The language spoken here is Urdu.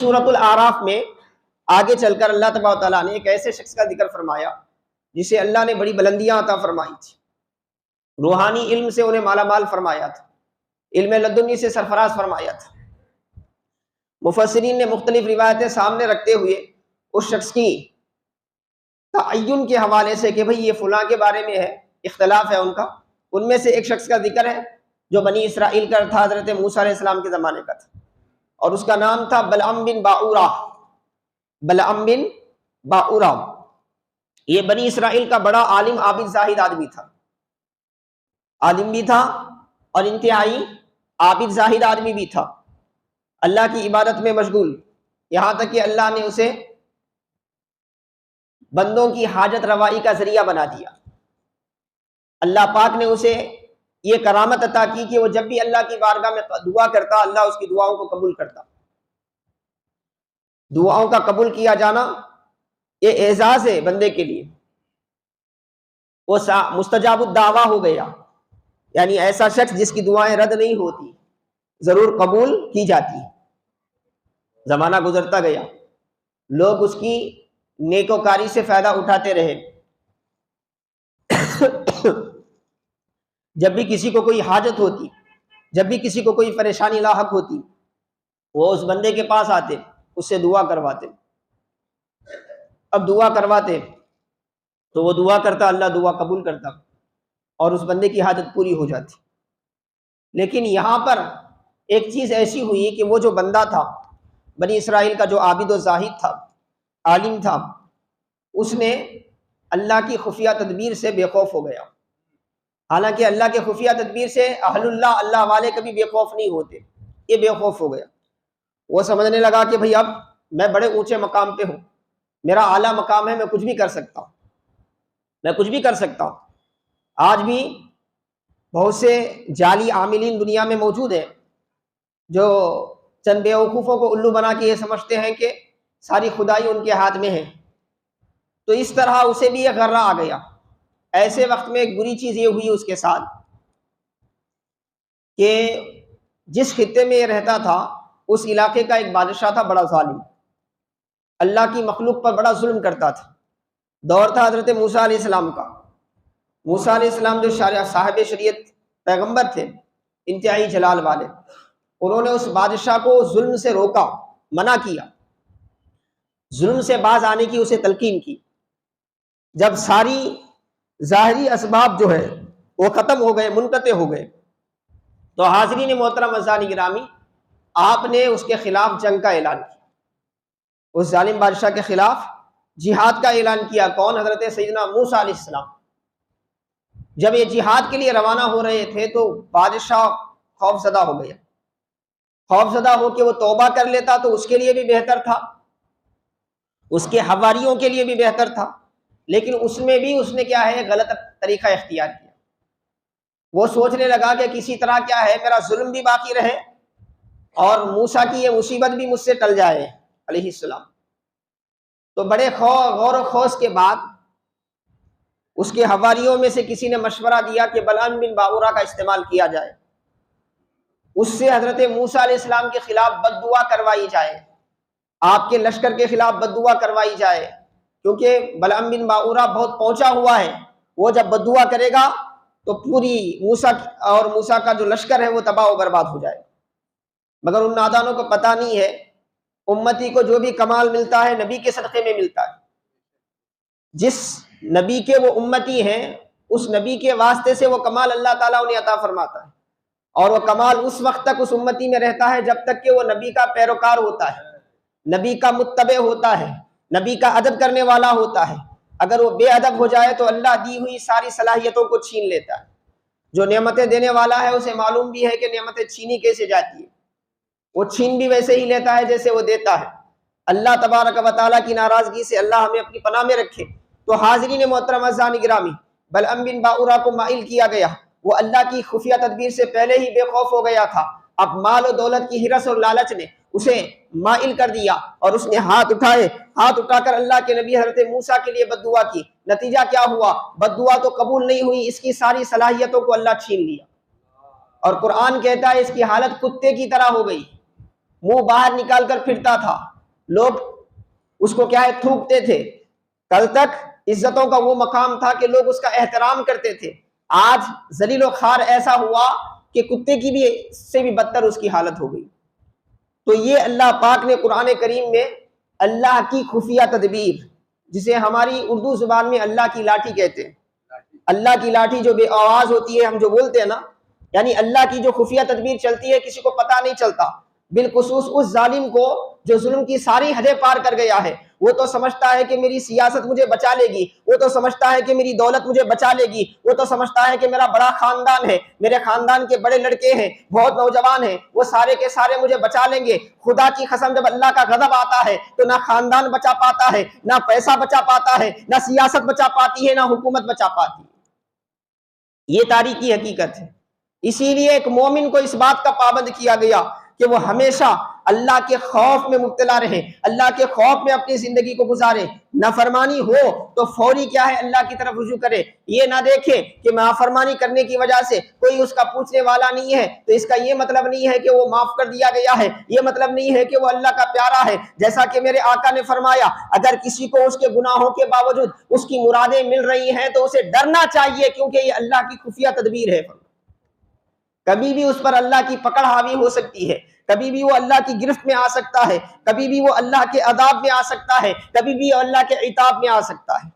سورۃ الاعراف میں آگے چل کر اللہ تبارک و تعالیٰ نے ایک ایسے شخص کا ذکر فرمایا جسے اللہ نے بڑی بلندیاں عطا فرمائی تھی، روحانی علم سے انہیں مالا مال فرمایا تھا، علم لدنی سے سرفراز فرمایا تھا۔ مفسرین نے مختلف روایتیں سامنے رکھتے ہوئے اس شخص کی تعین کے حوالے سے کہ بھئی یہ فلاں کے بارے میں ہے، اختلاف ہے ان کا، ان میں سے ایک شخص کا ذکر ہے جو بنی اسرائیل کا تھا، حضرت موسیٰ علیہ السلام کے زمانے کا تھا، اور اس کا نام تھا بلعم بن باعورہ۔ بلعم بن باعورہ یہ بنی اسرائیل کا بڑا عالم عابد زاہد آدمی تھا، عالم بھی تھا اور انتہائی عابد زاہد آدمی بھی تھا، اللہ کی عبادت میں مشغول، یہاں تک کہ اللہ نے اسے بندوں کی حاجت روائی کا ذریعہ بنا دیا۔ اللہ پاک نے اسے یہ کرامت عطا کی کہ وہ جب بھی اللہ کی بارگاہ میں دعا کرتا، اللہ اس کی دعاؤں کو قبول کرتا۔ دعاؤں کا قبول کیا جانا یہ اعزاز ہے بندے کے لیے، وہ مستجاب الدعویٰ ہو گیا، یعنی ایسا شخص جس کی دعائیں رد نہیں ہوتی، ضرور قبول کی جاتی۔ زمانہ گزرتا گیا، لوگ اس کی نیکوکاری سے فائدہ اٹھاتے رہے، جب بھی کسی کو کوئی حاجت ہوتی، جب بھی کسی کو کوئی پریشانی لاحق ہوتی، وہ اس بندے کے پاس آتے، اس سے دعا کرواتے۔ اب دعا کرواتے تو وہ دعا کرتا، اللہ دعا قبول کرتا اور اس بندے کی حاجت پوری ہو جاتی۔ لیکن یہاں پر ایک چیز ایسی ہوئی کہ وہ جو بندہ تھا بنی اسرائیل کا، جو عابد و زاہد تھا، عالم تھا، اس نے اللہ کی خفیہ تدبیر سے بے خوف ہو گیا۔ حالانکہ اللہ کے خفیہ تدبیر سے اہل اللہ، اللہ والے کبھی بے خوف نہیں ہوتے، یہ بے خوف ہو گیا۔ وہ سمجھنے لگا کہ بھئی اب میں بڑے اونچے مقام پہ ہوں، میرا اعلیٰ مقام ہے، میں کچھ بھی کر سکتا ہوں، میں کچھ بھی کر سکتا ہوں۔ آج بھی بہت سے جعلی عاملین دنیا میں موجود ہیں جو چند بیوقوفوں کو الو بنا کے یہ سمجھتے ہیں کہ ساری خدائی ان کے ہاتھ میں ہے۔ تو اس طرح اسے بھی یہ غرہ آ گیا۔ ایسے وقت میں ایک بری چیز یہ ہوئی اس کے ساتھ کہ جس خطے میں یہ رہتا تھا اس علاقے کا ایک بادشاہ تھا بڑا ظالم، اللہ کی مخلوق پر بڑا ظلم کرتا تھا۔ دور تھا حضرت موسیٰ علیہ السلام کا۔ موسیٰ علیہ السلام جو صاحب شریعت پیغمبر تھے، انتہائی جلال والے، انہوں نے اس بادشاہ کو ظلم سے روکا، منع کیا، ظلم سے باز آنے کی اسے تلقین کی۔ جب ساری ظاہری اسباب جو ہے وہ ختم ہو گئے، منقطع ہو گئے، تو حاضرین محترم عزیزان گرامی، آپ نے اس کے خلاف جنگ کا اعلان کیا، اس ظالم بادشاہ کے خلاف جہاد کا اعلان کیا۔ کون؟ حضرت سیدنا موسیٰ علیہ السلام۔ جب یہ جہاد کے لیے روانہ ہو رہے تھے تو بادشاہ خوف زدہ ہو گیا، خوف زدہ ہو کے وہ توبہ کر لیتا تو اس کے لیے بھی بہتر تھا، اس کے حواریوں کے لیے بھی بہتر تھا، لیکن اس میں بھی اس نے کیا ہے، غلط طریقہ اختیار کیا۔ وہ سوچنے لگا کہ کسی طرح کیا ہے میرا ظلم بھی باقی رہے اور موسیٰ کی یہ مصیبت بھی مجھ سے ٹل جائے علیہ السلام۔ تو بڑے غور و خوض کے بعد اس کے حواریوں میں سے کسی نے مشورہ دیا کہ بلعم بن باعورہ کا استعمال کیا جائے، اس سے حضرت موسیٰ علیہ السلام کے خلاف بد دعا کروائی جائے، آپ کے لشکر کے خلاف بد دعا کروائی جائے، کیونکہ بلعم بن باعورہ بہت پہنچا ہوا ہے، وہ جب بد دعا کرے گا تو پوری موسیٰ اور موسیٰ کا جو لشکر ہے وہ تباہ و برباد ہو جائے۔ مگر ان نادانوں کو پتہ نہیں ہے امتی کو جو بھی کمال ملتا ہے نبی کے صدقے میں ملتا ہے۔ جس نبی کے وہ امتی ہیں اس نبی کے واسطے سے وہ کمال اللہ تعالیٰ انہیں عطا فرماتا ہے، اور وہ کمال اس وقت تک اس امتی میں رہتا ہے جب تک کہ وہ نبی کا پیروکار ہوتا ہے، نبی کا متبع ہوتا ہے، نبی کا ادب کرنے والا ہوتا ہے۔ اگر وہ بے ادب ہو جائے تو اللہ دی ہوئی ساری صلاحیتوں کو چھین لیتا ہے۔ جو نعمتیں دینے والا ہے اسے معلوم بھی ہے کہ نعمتیں چھینی کیسے جاتی ہے، وہ چھین بھی ویسے ہی لیتا ہے جیسے وہ دیتا ہے۔ اللہ تبارک و تعالیٰ کی ناراضگی سے اللہ ہمیں اپنی پناہ میں رکھے۔ تو حاضرین محترم عزیزان گرامی، بلعم بن باعورہ کو مائل کیا گیا، وہ اللہ کی خفیہ تدبیر سے پہلے ہی بے خوف ہو گیا تھا، اب مال و دولت کی ہرس اور لالچ نے اسے مائل کر دیا اور اس نے ہاتھ اٹھا کر اللہ کے نبی حضرت موسیٰ کے لیے بد دعا کی۔ نتیجہ کیا ہوا؟ بد دعا تو قبول نہیں ہوئی، اس کی ساری صلاحیتوں کو اللہ چھین لیا، اور قرآن کہتا ہے اس کی حالت کتے کی طرح ہو گئی، منہ باہر نکال کر پھرتا تھا، لوگ اس کو کیا ہے تھوکتے تھے، کل تک عزتوں کا وہ مقام تھا کہ لوگ اس کا احترام کرتے تھے، آج ذلیل و خوار ایسا ہوا کہ کتے کی بھی سے بھی بدتر اس کی حالت ہو گئی۔ تو یہ اللہ پاک نے قرآن کریم میں اللہ کی خفیہ تدبیر، جسے ہماری اردو زبان میں اللہ کی لاٹھی کہتے ہیں، اللہ کی لاٹھی جو بے آواز ہوتی ہے، ہم جو بولتے ہیں نا، یعنی اللہ کی جو خفیہ تدبیر چلتی ہے کسی کو پتہ نہیں چلتا، بالخصوص اس ظالم کو جو ظلم کی ساری حدیں پار کر گیا ہے۔ وہ تو سمجھتا ہے کہ میری سیاست مجھے بچا لے گی، وہ تو سمجھتا ہے کہ میری دولت مجھے بچا لے گی، وہ تو سمجھتا ہے کہ میرا بڑا خاندان ہے، میرے خاندان کے بڑے لڑکے ہیں، بہت نوجوان ہیں، وہ سارے کے سارے مجھے بچا لیں گے۔ خدا کی قسم جب اللہ کا غضب آتا ہے تو نہ خاندان بچا پاتا ہے، نہ پیسہ بچا پاتا ہے، نہ سیاست بچا پاتی ہے، نہ حکومت بچا پاتی ہے۔ یہ تاریخی حقیقت ہے۔ اسی لیے ایک مومن کو اس بات کا پابند کیا گیا کہ وہ ہمیشہ اللہ کے خوف میں مبتلا رہے، اللہ کے خوف میں اپنی زندگی کو گزارے، نافرمانی ہو تو فوری کیا ہے اللہ کی طرف رجوع کرے، یہ نہ دیکھے کہ نافرمانی کرنے کی وجہ سے کوئی اس کا پوچھنے والا نہیں ہے تو اس کا یہ مطلب نہیں ہے کہ وہ معاف کر دیا گیا ہے، یہ مطلب نہیں ہے کہ وہ اللہ کا پیارا ہے۔ جیسا کہ میرے آقا نے فرمایا، اگر کسی کو اس کے گناہوں کے باوجود اس کی مرادیں مل رہی ہیں تو اسے ڈرنا چاہیے، کیونکہ یہ اللہ کی خفیہ تدبیر ہے۔ کبھی بھی اس پر اللہ کی پکڑ حاوی ہو سکتی ہے، کبھی بھی وہ اللہ کی گرفت میں آ سکتا ہے، کبھی بھی وہ اللہ کے عذاب میں آ سکتا ہے، کبھی بھی اللہ کے عتاب میں آ سکتا ہے۔